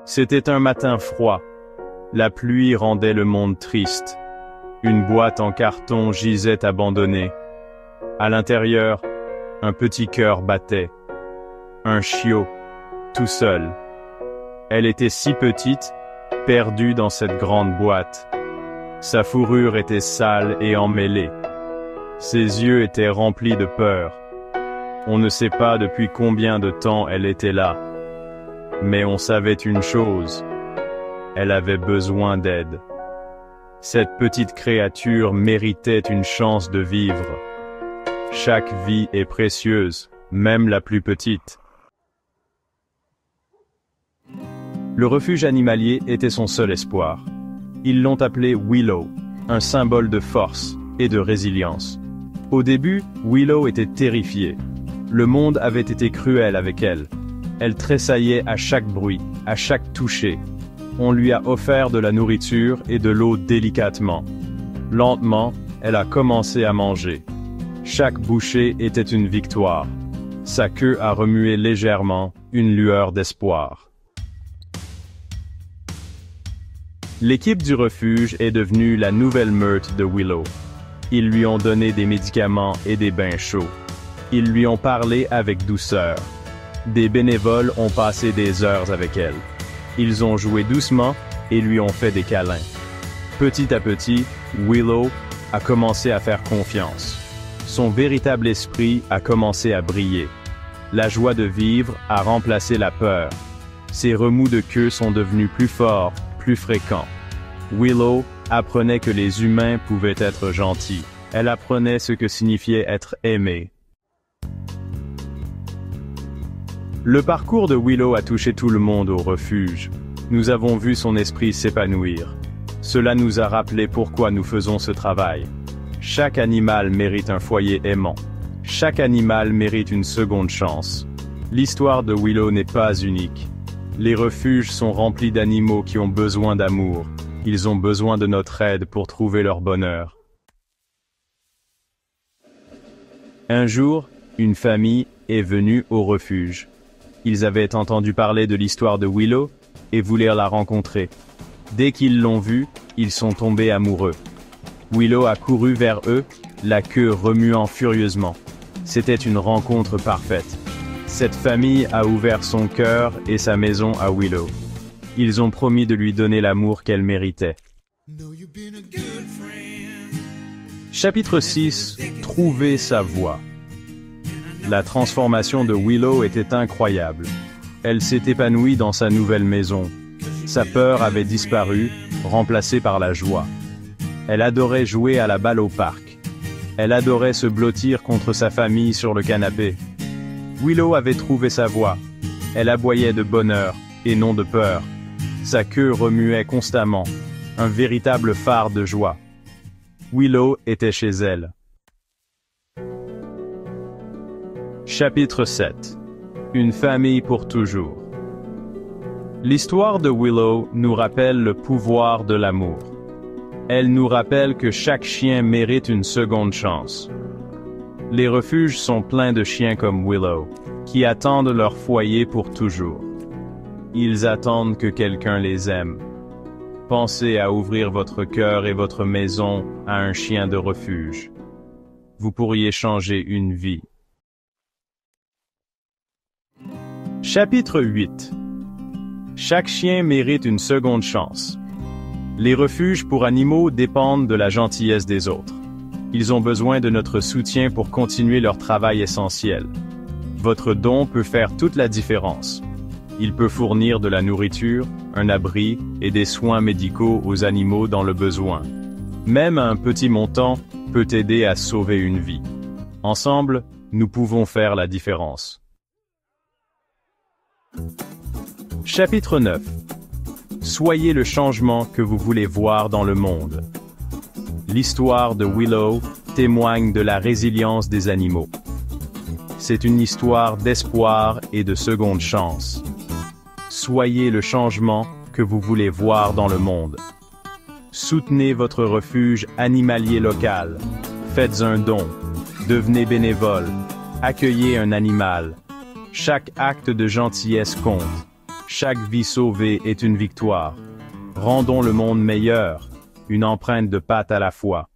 C'était un matin froid. La pluie rendait le monde triste. Une boîte en carton gisait abandonnée. À l'intérieur, un petit cœur battait. Un chiot, tout seul. Elle était si petite, perdue dans cette grande boîte. Sa fourrure était sale et emmêlée. Ses yeux étaient remplis de peur. On ne sait pas depuis combien de temps elle était là. Mais on savait une chose. Elle avait besoin d'aide. Cette petite créature méritait une chance de vivre. Chaque vie est précieuse, même la plus petite. Le refuge animalier était son seul espoir. Ils l'ont appelée Willow, un symbole de force et de résilience. Au début, Willow était terrifiée. Le monde avait été cruel avec elle. Elle tressaillait à chaque bruit, à chaque toucher. On lui a offert de la nourriture et de l'eau délicatement. Lentement, elle a commencé à manger. Chaque bouchée était une victoire. Sa queue a remué légèrement, une lueur d'espoir. L'équipe du refuge est devenue la nouvelle meute de Willow. Ils lui ont donné des médicaments et des bains chauds. Ils lui ont parlé avec douceur. Des bénévoles ont passé des heures avec elle. Ils ont joué doucement et lui ont fait des câlins. Petit à petit, Willow a commencé à faire confiance. Son véritable esprit a commencé à briller. La joie de vivre a remplacé la peur. Ses remous de queue sont devenus plus forts, plus fréquents. Willow apprenait que les humains pouvaient être gentils. Elle apprenait ce que signifiait être aimée. Le parcours de Willow a touché tout le monde au refuge. Nous avons vu son esprit s'épanouir. Cela nous a rappelé pourquoi nous faisons ce travail. Chaque animal mérite un foyer aimant. Chaque animal mérite une seconde chance. L'histoire de Willow n'est pas unique. Les refuges sont remplis d'animaux qui ont besoin d'amour. Ils ont besoin de notre aide pour trouver leur bonheur. Un jour, une famille est venue au refuge. Ils avaient entendu parler de l'histoire de Willow et voulaient la rencontrer. Dès qu'ils l'ont vue, ils sont tombés amoureux. Willow a couru vers eux, la queue remuant furieusement. C'était une rencontre parfaite. Cette famille a ouvert son cœur et sa maison à Willow. Ils ont promis de lui donner l'amour qu'elle méritait. Chapitre 6. Trouver sa voie. La transformation de Willow était incroyable. Elle s'est épanouie dans sa nouvelle maison. Sa peur avait disparu, remplacée par la joie. Elle adorait jouer à la balle au parc. Elle adorait se blottir contre sa famille sur le canapé. Willow avait trouvé sa voie. Elle aboyait de bonheur, et non de peur. Sa queue remuait constamment, un véritable phare de joie. Willow était chez elle. Chapitre 7. Une famille pour toujours. L'histoire de Willow nous rappelle le pouvoir de l'amour. Elle nous rappelle que chaque chien mérite une seconde chance. Les refuges sont pleins de chiens comme Willow, qui attendent leur foyer pour toujours. Ils attendent que quelqu'un les aime. Pensez à ouvrir votre cœur et votre maison à un chien de refuge. Vous pourriez changer une vie. Chapitre 8. Chaque chien mérite une seconde chance. Les refuges pour animaux dépendent de la gentillesse des autres. Ils ont besoin de notre soutien pour continuer leur travail essentiel. Votre don peut faire toute la différence. Il peut fournir de la nourriture, un abri et des soins médicaux aux animaux dans le besoin. Même un petit montant peut aider à sauver une vie. Ensemble, nous pouvons faire la différence. Chapitre 9. Soyez le changement que vous voulez voir dans le monde. L'histoire de Willow témoigne de la résilience des animaux. C'est une histoire d'espoir et de seconde chance. Soyez le changement que vous voulez voir dans le monde. Soutenez votre refuge animalier local. Faites un don. Devenez bénévole. Accueillez un animal. Chaque acte de gentillesse compte. Chaque vie sauvée est une victoire. Rendons le monde meilleur, une empreinte de pâte à la fois.